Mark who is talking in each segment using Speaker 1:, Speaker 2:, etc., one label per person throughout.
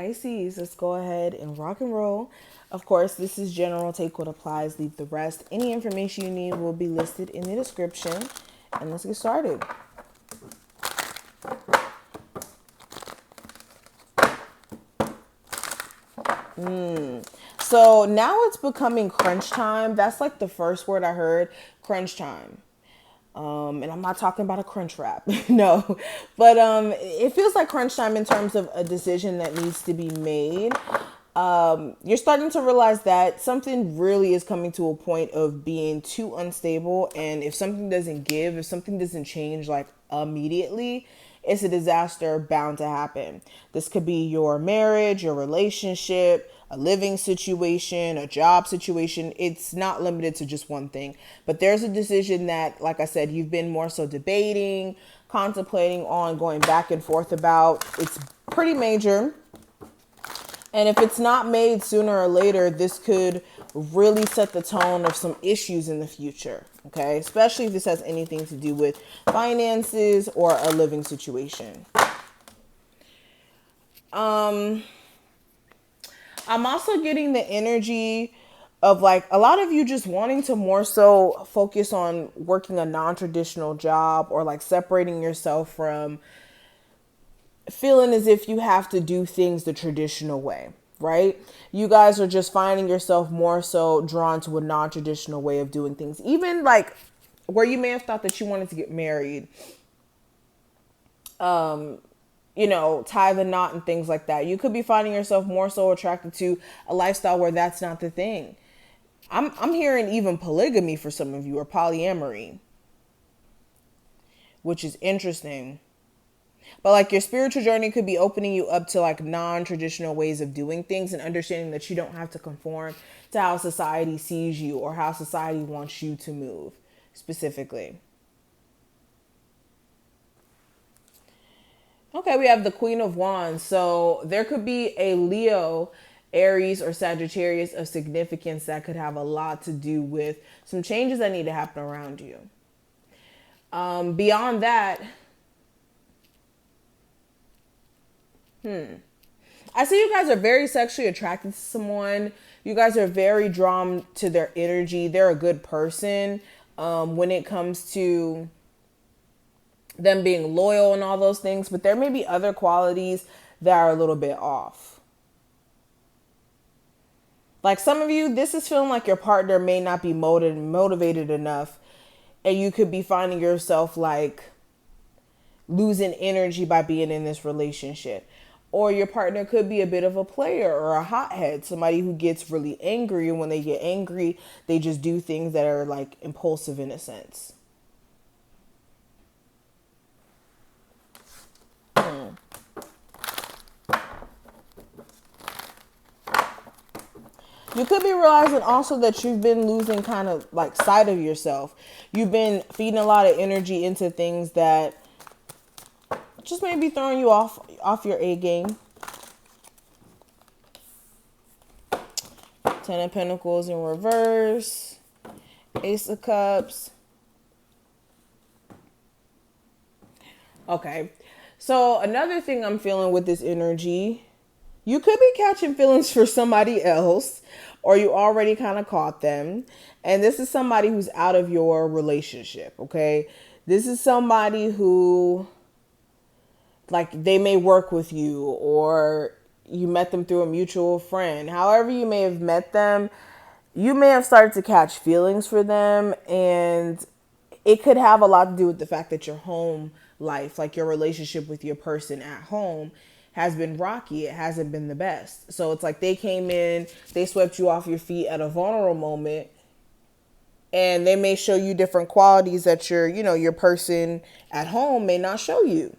Speaker 1: Pisces, let's go ahead and rock and roll. Of course, this is general. Take what applies, leave the rest. Any information you need will be listed in the description. And let's get started. So now it's becoming crunch time. That's like the first word I heard, crunch time. And I'm not talking about a crunch wrap, no, but it feels like crunch time in terms of a decision that needs to be made. You're starting to realize that something really is coming to a point of being too unstable, and if something doesn't give, if something doesn't change like immediately, it's a disaster bound to happen. This could be your marriage, your relationship, a living situation, a job situation. It's not limited to just one thing. But there's a decision that, like I said, you've been more so debating, contemplating on, going back and forth about. It's pretty major. And if it's not made sooner or later, this could really set the tone of some issues in the future. Okay, especially if this has anything to do with finances or a living situation. I'm also getting the energy of like a lot of you just wanting to more so focus on working a non-traditional job, or like separating yourself from feeling as if you have to do things the traditional way, right? You guys are just finding yourself more so drawn to a non-traditional way of doing things. Even like where you may have thought that you wanted to get married, tie the knot and things like that. You could be finding yourself more so attracted to a lifestyle where that's not the thing. I'm hearing even polygamy for some of you, or polyamory, which is interesting. But like your spiritual journey could be opening you up to like non-traditional ways of doing things, and understanding that you don't have to conform to how society sees you or how society wants you to move specifically. Okay, we have the Queen of Wands. So there could be a Leo, Aries, or Sagittarius of significance that could have a lot to do with some changes that need to happen around you. Beyond that, I see you guys are very sexually attracted to someone. You guys are very drawn to their energy. They're a good person. When it comes to them being loyal and all those things, but there may be other qualities that are a little bit off. Like some of you, this is feeling like your partner may not be motivated enough, and you could be finding yourself like losing energy by being in this relationship. Or your partner could be a bit of a player or a hothead, somebody who gets really angry, and when they get angry, they just do things that are like impulsive in a sense. You could be realizing also that you've been losing kind of like sight of yourself. You've been feeding a lot of energy into things that just may be throwing you off your A game. Ten of Pentacles in reverse. Ace of Cups. Okay. So another thing I'm feeling with this energy, you could be catching feelings for somebody else, or you already kind of caught them. And this is somebody who's out of your relationship, okay? This is somebody who, like, they may work with you, or you met them through a mutual friend. However you may have met them, you may have started to catch feelings for them, and it could have a lot to do with the fact that your home life, like your relationship with your person at home, has been rocky. It hasn't been the best. So it's like they came in, they swept you off your feet at a vulnerable moment, and they may show you different qualities that your person at home may not show you.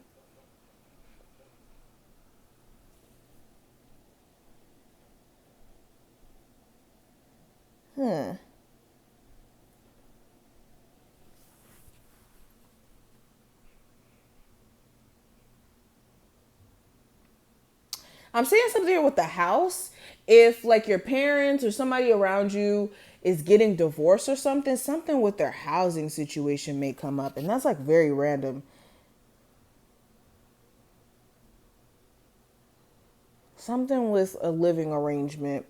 Speaker 1: I'm seeing something here with the house. If like your parents or somebody around you is getting divorced or something with their housing situation may come up. And that's like very Something with a living arrangement.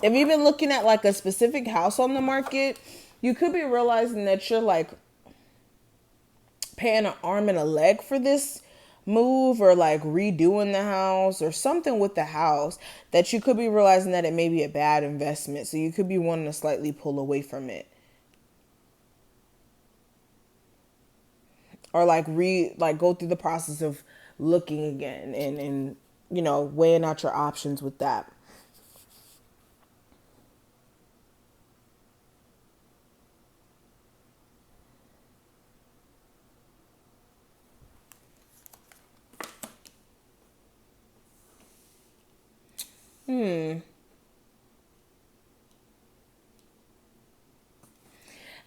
Speaker 1: If you've been looking at like a specific house on the market, you could be realizing that you're like paying an arm and a leg for this move, or like redoing the house or something with the house, that you could be realizing that it may be a bad investment. So you could be wanting to slightly pull away from it. Or like go through the process of looking again and weighing out your options with that.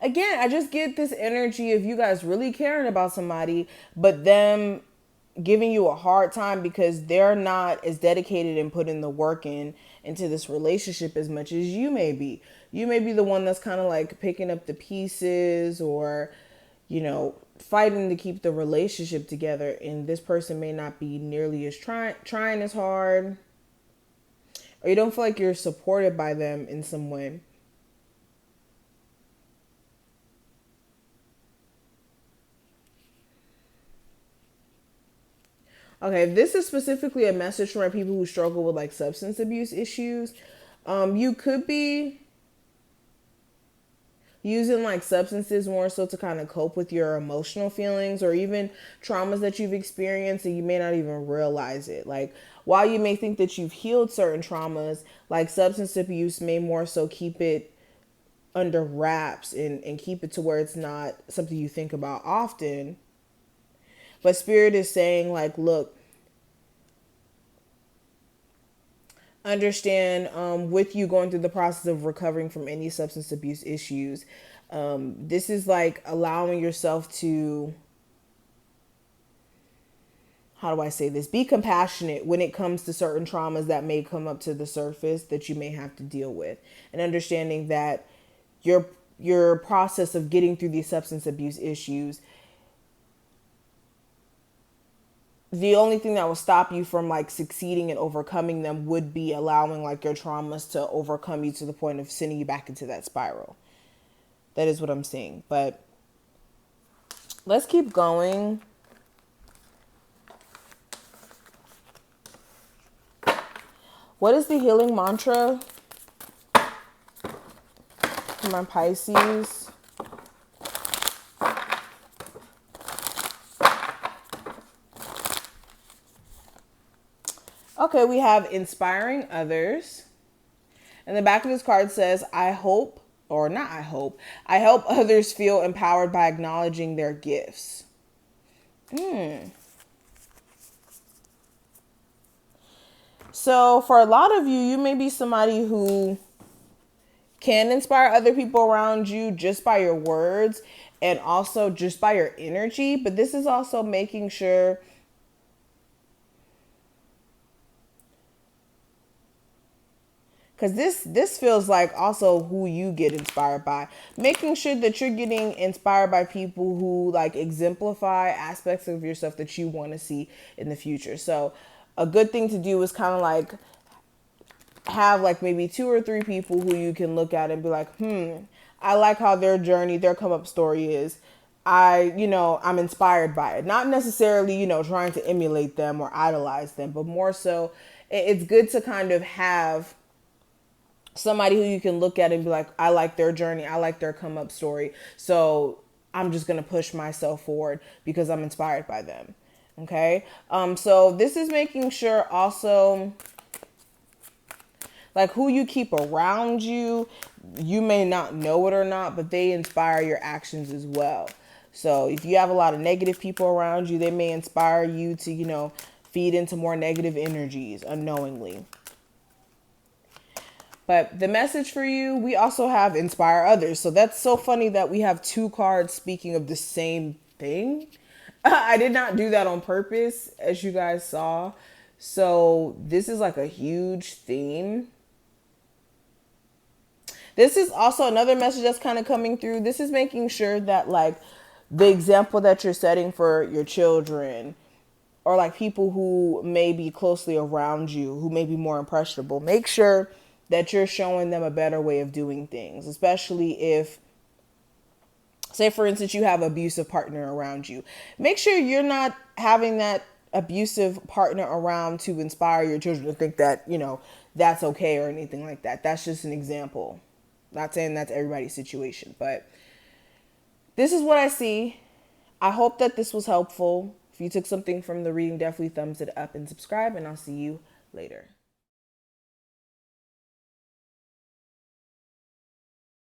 Speaker 1: Again, I just get this energy of you guys really caring about somebody, but them giving you a hard time because they're not as dedicated and putting the work into this relationship as much as you may be. You may be the one that's kind of like picking up the pieces, or fighting to keep the relationship together, and this person may not be nearly as trying as hard, or you don't feel like you're supported by them in some way. Okay, this is specifically a message for people who struggle with like substance abuse issues. You could be using like substances more so to kind of cope with your emotional feelings, or even traumas that you've experienced, and you may not even realize it. Like, while you may think that you've healed certain traumas, like substance abuse may more so keep it under wraps, and keep it to where it's not something you think about often. But Spirit is saying, like, look, understand, with you going through the process of recovering from any substance abuse issues, this is like allowing yourself to, how do I say this? Be compassionate when it comes to certain traumas that may come up to the surface that you may have to deal with, and understanding that your process of getting through these substance abuse issues, the only thing that will stop you from like succeeding and overcoming them would be allowing like your traumas to overcome you to the point of sending you back into that spiral. That is what I'm seeing. But let's keep going. What is the healing mantra for my Pisces? Okay, we have inspiring others. And the back of this card says, I hope, or not I hope, I help others feel empowered by acknowledging their gifts. So for a lot of you, you may be somebody who can inspire other people around you just by your words and also just by your energy. But this is also making sure because this feels like also who you get inspired by. Making sure that you're getting inspired by people who like exemplify aspects of yourself that you want to see in the future. So a good thing to do is kind of like have like maybe 2 or 3 people who you can look at and be like, I like how their journey, their come up story is. I'm inspired by it. Not necessarily, trying to emulate them or idolize them, but more so it's good to kind of have somebody who you can look at and be like, I like their journey. I like their come up story. So I'm just going to push myself forward because I'm inspired by them. Okay. So this is making sure also like who you keep around you, you may not know it or not, but they inspire your actions as well. So if you have a lot of negative people around you, they may inspire you to, feed into more negative energies unknowingly. But the message for you, we also have inspire others. So that's so funny that we have 2 cards speaking of the same thing. I did not do that on purpose, as you guys saw. So this is like a huge theme. This is also another message that's kind of coming through. This is making sure that like the example that you're setting for your children, or like people who may be closely around you, who may be more impressionable, make sure that you're showing them a better way of doing things, especially if, say for instance, you have an abusive partner around you. Make sure you're not having that abusive partner around to inspire your children to think that, you know, that's okay or anything like that. That's just an example. Not saying that's everybody's situation, but this is what I see. I hope that this was helpful. If you took something from the reading, definitely thumbs it up and subscribe, and I'll see you later.